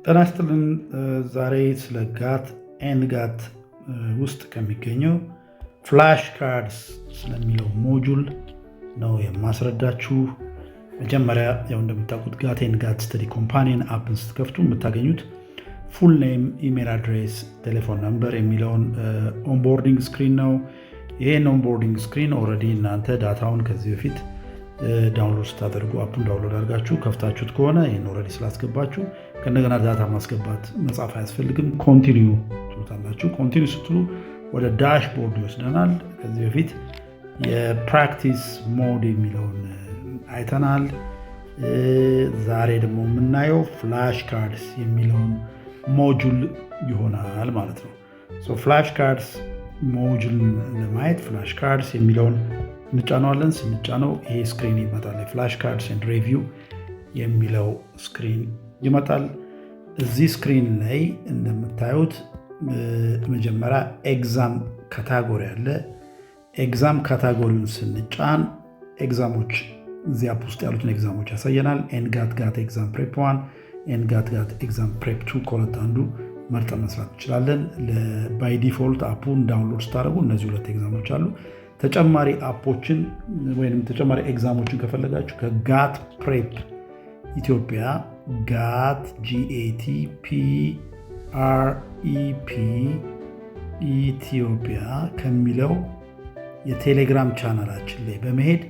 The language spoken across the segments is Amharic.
ጤና ይስጥልን። ዛሬ ስለ ጋት ኤንድ ጋት ውስጥ ከሚገኘው ፍላሽ ካርድስ ስለሚለው ሞጁል ነው የማስረዳችሁ። መጀመሪያ ያው እንደምታውቁት ጋት ኤንድ ጋት ስተዲ ኮምፓኒየን አፕን ስትከፍቱ የምታገኙት ፉል ኔም፣ ኢሜል አድሬስ፣ ቴሌፎን ነምበር የሚለውን ኦንቦርዲንግ ስክሪን ነው። ይሄን ኦንቦርዲንግ ስክሪን ኦልሬዲ እናንተ ዳታውን ከዚህ በፊት ዳውንሎድ ስታደርጉ አፑን ዳውንሎድ አድርጋችሁ ከፍታችሁት ከሆነ ይህን ኦልሬዲ ስላስገባችሁ ከእንደገና ዳታ ማስገባት መጻፍ አያስፈልግም። ኮንቲኒው ትሉታላችሁ። ኮንቲኒው ስትሉ ወደ ዳሽቦርድ ይወስደናል። ከዚህ በፊት የፕራክቲስ ሞድ የሚለውን አይተናል። ዛሬ ደግሞ የምናየው ፍላሽ ካርድስ የሚለውን ሞጁል ይሆናል ማለት ነው። ፍላሽ ካርድስ ሞጁልን ለማየት ፍላሽ ካርድስ የሚለውን እንጫነዋለን። ስንጫነው ይሄ ስክሪን ይመጣል። ፍላሽ ካርድስ ኤንድ ሪቪው የሚለው ስክሪን ይመጣል። እዚህ ስክሪን ላይ እንደምታዩት መጀመሪያ ኤግዛም ካታጎሪ አለ። ኤግዛም ካታጎሪውን ስንጫን ኤግዛሞች እዚህ አፕ ውስጥ ያሉትን ኤግዛሞች ያሳየናል። ኤንድ ጋት ኤግዛም ፕሬፕ 1 ኤንድ ጋት ኤግዛም ፕሬፕ 2 ከሁለት አንዱ መርጠን መስራት እንችላለን። ባይ ዲፎልት አፑን ዳውንሎድ ስታደርጉ እነዚህ ሁለት ኤግዛሞች አሉ። ተጨማሪ አፖችን ወይም ተጨማሪ ኤግዛሞችን ከፈለጋችሁ ከጋት ፕሬፕ ኢትዮጵያ ጋት GAT PREP ኢትዮጵያ ከሚለው የቴሌግራም ቻናላችን ላይ በመሄድ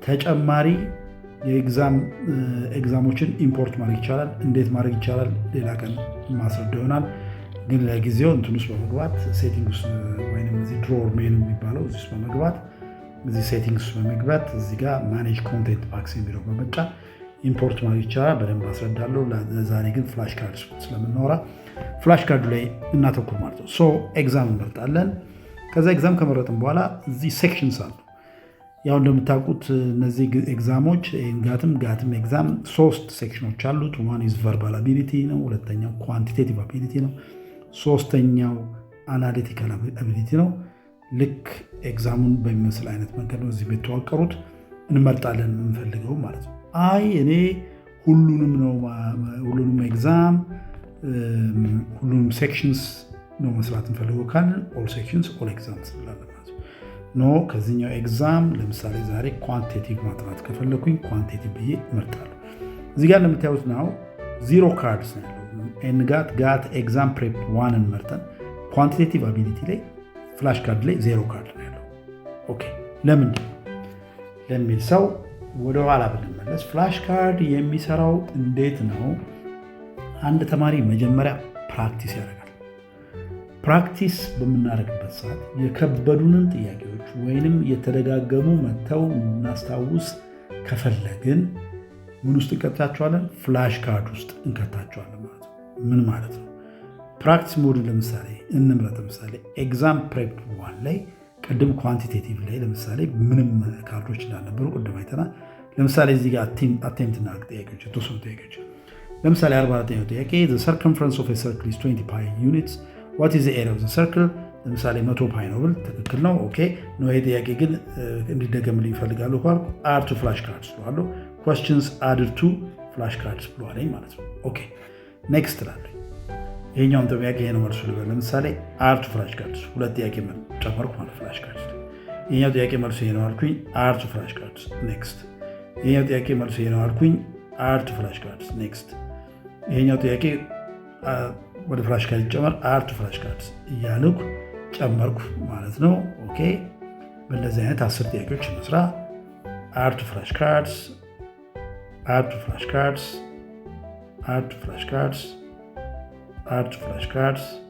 ተጨማሪ ኤግዛሞችን ኢምፖርት ማድረግ ይቻላል። እንዴት ማድረግ ይቻላል ሌላ ቀን ማስረዳ ይሆናል። ግን ለጊዜው እንትን ውስጥ በመግባት ሴቲንግ ውስጥ ወይም እዚህ ድሮር ሜኑ የሚባለው እዚህ ውስጥ በመግባት እዚህ ሴቲንግ ውስጥ በመግባት እዚህ ጋር ማኔጅ ኮንቴንት ፓክስ የሚለው በመጫን ኢምፖርት ማድረግ ይቻላል። በደንብ አስረዳለሁ። ለዛሬ ግን ፍላሽ ካርድ ስለምናወራ ፍላሽ ካርዱ ላይ እናተኩር ማለት ነው። ኤግዛም እንመርጣለን። ከዛ ኤግዛም ከመረጥን በኋላ እዚህ ሴክሽንስ አሉ። ያው እንደምታውቁት እነዚህ ኤግዛሞች ጋትም ኤግዛም 3 ሴክሽኖች አሉት። ዋን ኢዝ ቨርባል አቢሊቲ ነው። ሁለተኛው ኳንቲቴቲቭ አቢሊቲ ነው። ሶስተኛው አናሊቲካል አቢሊቲ ነው። ልክ ኤግዛሙን በሚመስል አይነት መንገድ ነው እዚህ የተዋቀሩት። እንመርጣለን የምንፈልገው ማለት ነው። እኔ ሁሉንም ኤግዛም ሁሉንም ሴክሽንስ ነው መስራት እንፈልገው ካልን ኦል ሴክሽንስ ኦል ኤግዛምስ እንላለን ማለት ነው። ከዚህኛው ኤግዛም ለምሳሌ ዛሬ ኳንቲቴቲቭ ማጥናት ከፈለኩኝ ኳንቲቴቲቭ ብዬ እመርጣለሁ። እዚህ ጋር እንደምታዩት ነው 0 ካርድስ ነው ያለው። ኤንድ ጋት ኤግዛም ፕሬፕ 1ን መርጠን ኳንቲቴቲቭ አቢሊቲ ላይ ፍላሽ ካርድ ላይ 0 ካርድ ነው ያለው። ኦኬ ለምንድን ነው ለሚል ሰው ወደኋላ ብንመለስ ፍላሽ ካርድ የሚሰራው እንዴት ነው? አንድ ተማሪ መጀመሪያ ፕራክቲስ ያደርጋል። ፕራክቲስ በምናደርግበት ሰዓት የከበዱንን ጥያቄዎች ወይንም የተደጋገሙ መተው እናስታውስ ከፈለግን ምን ውስጥ እንከታቸዋለን? ፍላሽ ካርድ ውስጥ እንከታቸዋለን ማለት ነው። ምን ማለት ነው? ፕራክቲስ ሞድ ለምሳሌ እንምረጥ። ለምሳሌ ኤግዛም ፕሬፕ 1 ላይ ቅድም ኳንቲቴቲቭ ላይ ለምሳሌ ምንም ካርዶች እንዳልነበሩ ቅድም አይተናል። ለምሳሌ እዚህ ጋር አቴምፕት እና ጥያቄዎች የተወሰኑ ጥያቄዎች ለምሳሌ 44ኛው ጥያቄ the circumference of a circle is 20 pi units what is the area of the circle ለምሳሌ 100 ፓይ ነው ብል ትክክል ነው። ኦኬ ነው። ይሄ ጥያቄ ግን እንዲደገምልኝ ይፈልጋሉ ካልኩ አድ ቱ ፍላሽ ካርድስ ብለዋለሁ። questions added to ፍላሽ ካርድስ ብለዋለኝ ማለት ነው። ኦኬ ኔክስት እላለሁ። ይሄኛውን ጥያቄ ይሄ ነው መልሱ ልበል። ለምሳሌ አድ ቱ ፍላሽ ካርድስ ሁለት ጥያቄ ጨመርኩ ማለት ፍላሽ ካርድስ። ይሄኛው ጥያቄ መልሱ ይሄ ነው አልኩኝ አድ ቱ ፍላሽ ካርድስ ኔክስት። ይሄኛው ጥያቄ መልሱ ይሄ ነው አልኩኝ አድ ቱ ፍላሽ ካርድስ ኔክስት። ይሄኛው ጥያቄ ወደ ፍላሽ ካርድ ጨመር አድ ቱ ፍላሽ ካርድስ እያልኩ ጨመርኩ ማለት ነው። ኦኬ በእንደዚህ አይነት 10 ጥያቄዎች እንስራ። አድ ቱ ፍላሽ ካርድስ add to flashcards, add to flashcards, add to flashcards,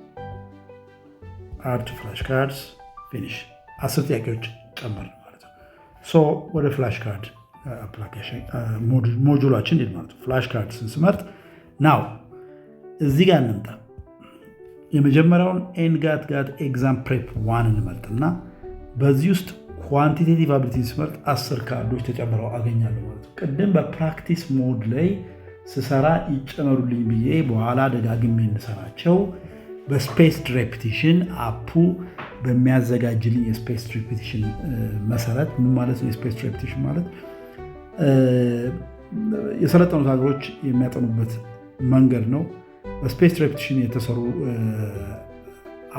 add to flashcards, finish 10 ጥያቄዎች ጨመር ማለት ነው። ወደ ፍላሽ ካርድ አፕሊኬሽን ሞጁላችን እንዴት ማለት ነው። ፍላሽ ካርድ ስንመርጥ ናው እዚህ ጋር እንምጣ። የመጀመሪያውን ኤንድ ጋት ኤግዛም ፕሬፕ 1 እንመርጥና በዚህ ውስጥ ኳንቲቴቲቭ አቢሊቲ ስመርጥ 10 ካርዶች ተጨምረው አገኛለሁ ማለት ነው። ቅድም በፕራክቲስ ሞድ ላይ ስሰራ ይጨመሩልኝ ብዬ በኋላ ደጋግሜ እንሰራቸው በስፔስድ ሬፒቲሽን አፑ በሚያዘጋጅልኝ የስፔስድ ሬፒቲሽን መሰረት ምን ማለት ነው? የስፔስድ ሬፒቲሽን ማለት የሰለጠኑት ሀገሮች የሚያጠኑበት መንገድ ነው። በስፔስ ሬፕቲሽን የተሰሩ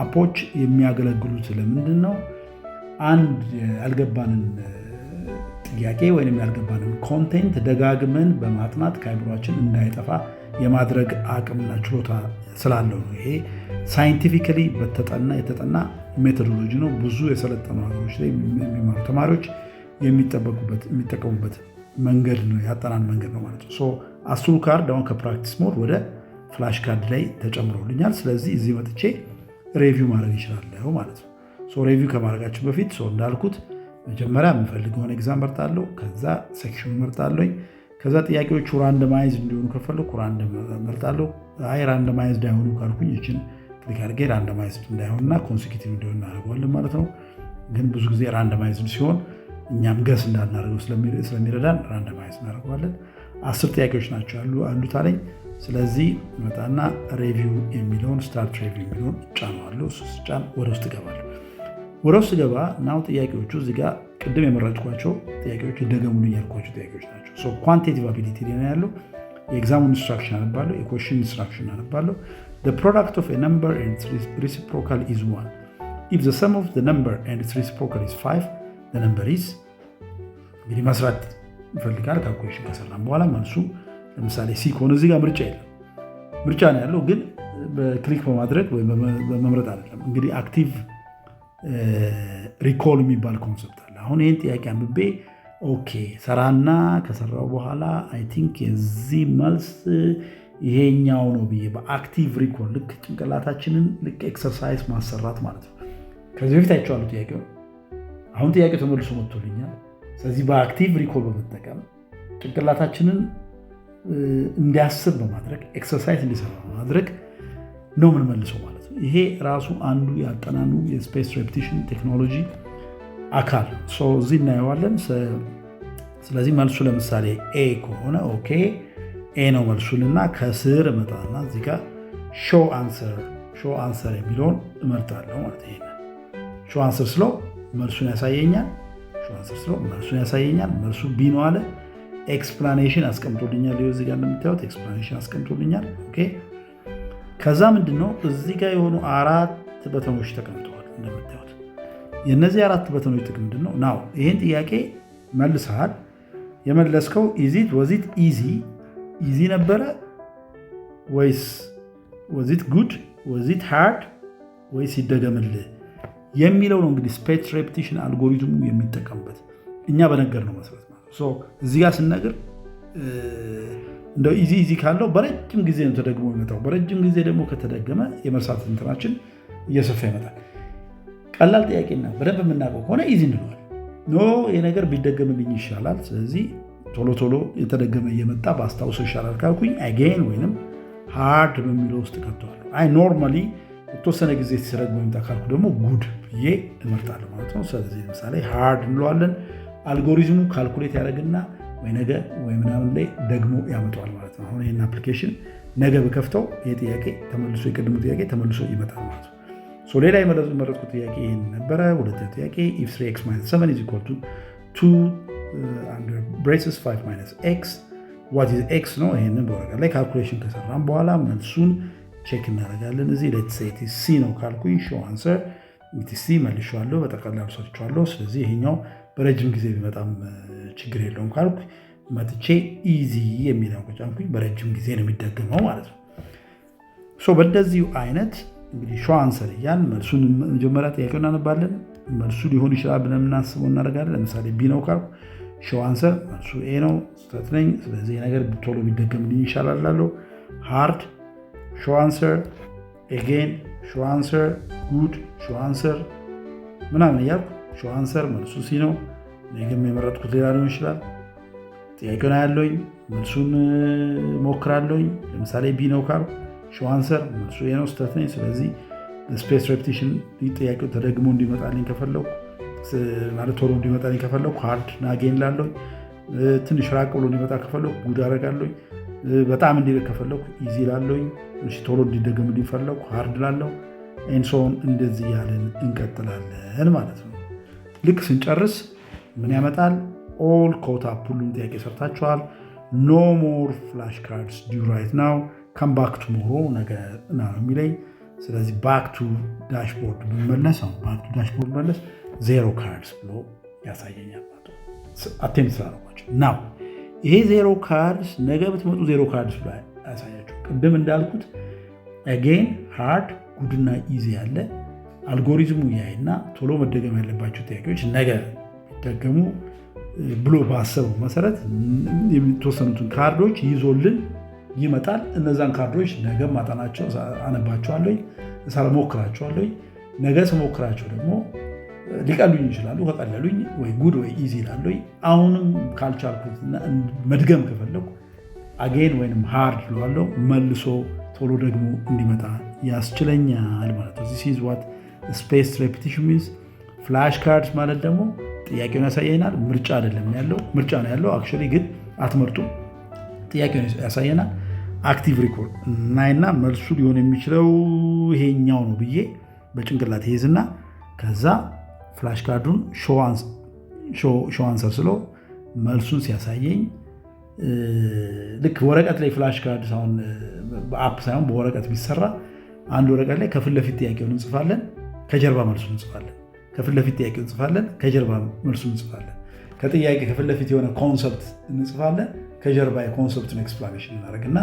አፖች የሚያገለግሉት ለምንድን ነው? አንድ ያልገባንን ጥያቄ ወይም ያልገባንን ኮንቴንት ደጋግመን በማጥናት ከአይምሯችን እንዳይጠፋ የማድረግ አቅምና ችሎታ ስላለው ነው። ይሄ ሳይንቲፊካሊ የተጠና ሜቶዶሎጂ ነው። ብዙ የሰለጠኑ ሀገሮች ላይ የሚማሩ ተማሪዎች የሚጠቀሙበት መንገድ ነው፣ ያጠናን መንገድ ነው ማለት ነው። አስሩ ካርድ አሁን ከፕራክቲስ ሞድ ወደ ፍላሽ ካርድ ላይ ተጨምሮልኛል። ስለዚህ እዚህ መጥቼ ሬቪው ማድረግ ይችላለሁ ማለት ነው። ሬቪው ከማድረጋችን በፊት እንዳልኩት መጀመሪያ የምፈልገውን ኤግዛም መርጣለሁ። ከዛ ሴክሽኑ መርጣለሁ። ከዛ ጥያቄዎቹ ራንደማይዝ እንዲሆኑ ከፈለኩ መርጣለሁ። ራንደማይዝ እንዳይሆኑ ካልኩኝ ይችን ክሊክ አድርጌ ራንደማይዝ እንዳይሆንና ኮንሴኪቲቭ እንዲሆን እናደርገዋለን ማለት ነው። ግን ብዙ ጊዜ ራንደማይዝ ሲሆን እኛም ገስ እንዳናደርገው ስለሚረዳን ራንደማይዝ እናደርገዋለን። 10 ጥያቄዎች ናቸው አሉት አለኝ። ስለዚህ መጣና ሬቪው የሚለውን ስታርት ሬቪው የሚለውን ጫነዋለሁ። ጫን ወደ ውስጥ እገባለሁ። ወደ ውስጥ ገባ ናው ጥያቄዎቹ እዚህ ጋር ቅድም የመረጥኳቸው ጥያቄዎች ይደገሙልኝ ያልኳቸው ጥያቄዎች ናቸው። ኳንቲቲቭ አቢሊቲ ላይ ያለው የኤግዛሙን ኢንስትራክሽን አነባለሁ፣ የኮሽን ኢንስትራክሽን አነባለሁ። The product of a number and its reciprocal is 1. If the sum of the number and its reciprocal is 5, the number is እንግዲህ መስራት ይፈልጋል። ካልኩሌሽን ከሰራም በኋላ መልሱ ለምሳሌ ሲ ከሆነ እዚህ ጋር ምርጫ ነው ያለው፣ ግን በክሊክ በማድረግ ወይም በመምረጥ አይደለም። እንግዲህ አክቲቭ ሪኮል የሚባል ኮንሰፕት አለ። አሁን ይህን ጥያቄ አንብቤ ኦኬ ሰራና ከሰራው በኋላ አይ ቲንክ የዚህ መልስ ይሄኛው ነው ብዬ በአክቲቭ ሪኮል ልክ ጭንቅላታችንን ልክ ኤክሰርሳይዝ ማሰራት ማለት ነው። ከዚህ በፊት አይቼዋለሁ ጥያቄው። አሁን ጥያቄው ተመልሶ መጥቶልኛል። ስለዚህ በአክቲቭ ሪኮል በመጠቀም ጭንቅላታችንን እንዲያስብ በማድረግ ኤክሰርሳይዝ እንዲሰራ በማድረግ ነው የምንመልሰው ማለት ነው። ይሄ ራሱ አንዱ ያጠናኑ የስፔስ ሬፕቲሽን ቴክኖሎጂ አካል እዚህ እናየዋለን። ስለዚህ መልሱ ለምሳሌ ኤ ከሆነ ኦኬ ኤ ነው መልሱንና ከስር እመጣና እዚህ ጋር ሾው አንሰር የሚለውን እመርጣለሁ ማለት ይሄ ሾው አንሰር ስለው መልሱን ያሳየኛል። መልሱ ቢ ነው አለ። ኤክስፕላኔሽን አስቀምጦልኛል። እዚህ ጋር እንደምታዩት ኤክስፕላኔሽን አስቀምጦልኛል። ኦኬ ከዛ ምንድነው እዚህ ጋር የሆኑ 4 በተኖች ተቀምጠዋል እንደምታዩት። የነዚህ 4 በተኖች ጥቅም ምንድነው? ናው ይሄን ጥያቄ መልሰሃል። የመለስከው ወዚት ኢዚ ነበረ ወይስ ወዚት ጉድ ወዚት ሃርድ ወይስ ይደገምልህ የሚለው ነው። እንግዲህ ስፔስ ሬፕቲሽን አልጎሪትሙ የሚጠቀምበት እኛ በነገር ነው መሰረት ማለት ነው። እዚህ ጋር ስንነግር እንደው ኢዚ ካለው በረጅም ጊዜ ነው ተደግሞ የሚመጣው። በረጅም ጊዜ ደግሞ ከተደገመ የመርሳት እንትናችን እየሰፋ ይመጣል። ቀላል ጥያቄና በደንብ የምናውቀው ከሆነ ኢዚ እንለዋል። የነገር ቢደገምልኝ ይሻላል፣ ስለዚህ ቶሎ የተደገመ እየመጣ በአስታውሰው ይሻላል ካልኩኝ አጌን ወይንም ሃርድ በሚለው ውስጥ ከተዋለሁ። ኖርማሊ የተወሰነ ጊዜ ሲረግሞ ይመጣ ካልኩ ደግሞ ጉድ ብዬ እመርጣለሁ ማለት ነው። ስለዚህ ለምሳሌ ሃርድ እንለዋለን። አልጎሪዝሙ ካልኩሌት ያደርግና ወይ ነገ ወይ ምናምን ላይ ደግሞ ያመጣዋል ማለት ነው። አሁን ይህን አፕሊኬሽን ነገ በከፍተው የቅድሙ ጥያቄ ተመልሶ ይመጣል ማለት ነው። ሌላ የመረጥኩት ጥያቄ ይህን ነበረ። ሁለተኛ ጥያቄ if 3x - 7 is equal to 2 under braces 5 - x what is x ነው። ይህንን በወረቀት ላይ ካልኩሌሽን ከሰራም በኋላ መልሱን ቼክ እናደርጋለን። እዚህ ሌትስ ሴይ ሲ ነው ካልኩኝ ሾው አንሰር ሲ መልሼዋለሁ፣ በጠቅላላ ሰርቼዋለሁ። ስለዚህ ይሄኛው በረጅም ጊዜ ቢመጣም ችግር የለውም ካልኩ መጥቼ ኢዚ የሚለው ከጫንኩኝ በረጅም ጊዜ ነው የሚደገመው ማለት ነው። በእንደዚሁ አይነት እንግዲህ ሾው አንሰር እያን መልሱን መጀመሪያ ጥያቄው እናነባለን። መልሱ ሊሆን ይችላል ብለን የምናስበው እናደርጋለን። ለምሳሌ ቢ ነው ካልኩ ሾው አንሰር መልሱ ኤ ነው ስህተት ነኝ። ስለዚህ ነገር ቶሎ ቢደገምልኝ ይሻላል እላለሁ። ሃርድ ሾው አንሰር ኤጌን ሾው አንሰር ጉድ ሾው አንሰር ምናምን እያልኩ ሾው አንሰር መልሱ ሲ ነው። ነገም የመረጥኩት ሌላ ሊሆን ይችላል። ጥያቄውን አያለሁኝ፣ መልሱን ሞክራለሁኝ። ለምሳሌ ቢ ነው ካልኩ ሾው አንሰር መልሱ ኤ ነው ስህተት ነኝ። ስለዚህ ስፔስ ሬፕቲሽን ጥያቄው ተደግሞ እንዲመጣልኝ ከፈለኩ ማለት ቶሎ እንዲመጣልኝ ከፈለኩ ሃርድ ናጌን ላለሁ። ትንሽ ራቅ ብሎ እንዲመጣ ከፈለኩ ጉድ አደርጋለሁ። በጣም እንዲልቅ ከፈለኩ ኢዚ ላለሁኝ። ቶሎ እንዲደገም እንዲፈለኩ ሃርድ ላለሁ። ኤንሶን እንደዚህ ያለን እንቀጥላለን ማለት ነው። ልክ ስንጨርስ ምን ያመጣል? ኦል ኮት አፕ ሁሉም ጥያቄ ሰርታችኋል። ኖ ሞር ፍላሽ ካርድስ ዲው ራይት ናው። ከም ባክ ቱሞሮ ነገ ነው የሚለኝ። ስለዚህ ባክ ቱ ዳሽቦርድ ብመለስ ብመለስ 0 ካርድስ ብሎ ያሳየኛል። አቴምፕት ስላደረጓቸው ናው ይሄ 0 ካርድስ ነገ ብትመጡ 0 ካርድስ ብሎ ያሳያቸው። ቅድም እንዳልኩት አጌን ሃርድ ጉድና ኢዚ ያለ አልጎሪዝሙ ያይና ቶሎ መደገም ያለባቸው ጥያቄዎች ነገ ቢደገሙ ብሎ ባሰበው መሰረት የተወሰኑትን ካርዶች ይዞልን ይመጣል። እነዛን ካርዶች ነገ ማጠናቸው አነባቸዋለሁ፣ ሞክራቸዋለሁ። ነገ ስሞክራቸው ደግሞ ሊቀሉኝ ይችላሉ። ከቀለሉኝ ወይ ጉድ ወይ ኢዚ ይላሉ። አሁንም ካልቻልኩት መድገም ከፈለጉ አጌን ወይም ሃርድ ለዋለው መልሶ ቶሎ ደግሞ እንዲመጣ ያስችለኛል ማለት ነው። ዚስ ኢዝ ዋት ስፔስድ ሬፒቲሽን ሚንስ። ፍላሽ ካርድስ ማለት ደግሞ ጥያቄውን ያሳየናል። ምርጫ አይደለም ያለው፣ ምርጫ ነው ያለው አክቹዋሊ ግን አትመርጡም። ጥያቄውን ያሳየናል። አክቲቭ ሪኮል እናይና መልሱ ሊሆን የሚችለው ይሄኛው ነው ብዬ በጭንቅላት ይይዝና ከዛ ፍላሽ ካርዱን ሾው አንሰር ስለው መልሱን ሲያሳየኝ ልክ ወረቀት ላይ ፍላሽ ካርድ ሳይሆን በአፕ ሳይሆን በወረቀት ቢሰራ አንድ ወረቀት ላይ ከፊት ለፊት ጥያቄውን እንጽፋለን፣ ከጀርባ መልሱን እንጽፋለን። ከፊት ለፊት ጥያቄውን እንጽፋለን፣ ከጀርባ መልሱን እንጽፋለን። ከጥያቄ ከፊት ለፊት የሆነ ኮንሰፕት እንጽፋለን፣ ከጀርባ የኮንሰፕትን ኤክስፕላኔሽን እናደርግና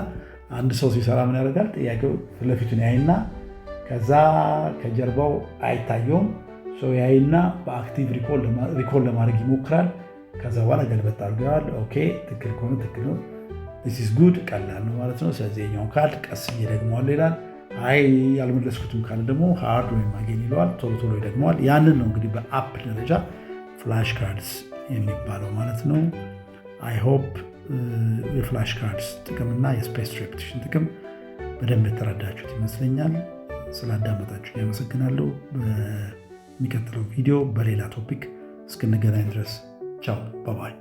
አንድ ሰው ሲሰራ ምን ያደርጋል? ጥያቄው ፊት ለፊቱን ያይና ከዛ ከጀርባው አይታየውም። ሰው ያይና በአክቲቭ ሪኮል ለማድረግ ይሞክራል። ከዛ በኋላ ገልበጥ አድርገዋል። ኦኬ ትክክል ከሆነ ትክክል ነው፣ ዚስ ኢዝ ጉድ፣ ቀላል ነው ማለት ነው። ስለዚህ የኛውን ካርድ ቀስ እየደግመዋለሁ ይላል። አይ ያልመለስኩትም ካለ ደግሞ ሃርድ ወይም አጌን ይለዋል። ቶሎ ቶሎ ይደግመዋል። ያንን ነው እንግዲህ በአፕ ደረጃ ፍላሽ ካርድስ የሚባለው ማለት ነው። አይ ሆፕ የፍላሽ ካርድስ ጥቅምና የስፔስ ሬፒቲሽን ጥቅም በደንብ የተረዳችሁት ይመስለኛል። ስላዳመጣችሁ ያመሰግናለሁ። በሚቀጥለው ቪዲዮ በሌላ ቶፒክ እስክንገናኝ ድረስ ቻው፣ ባባይ።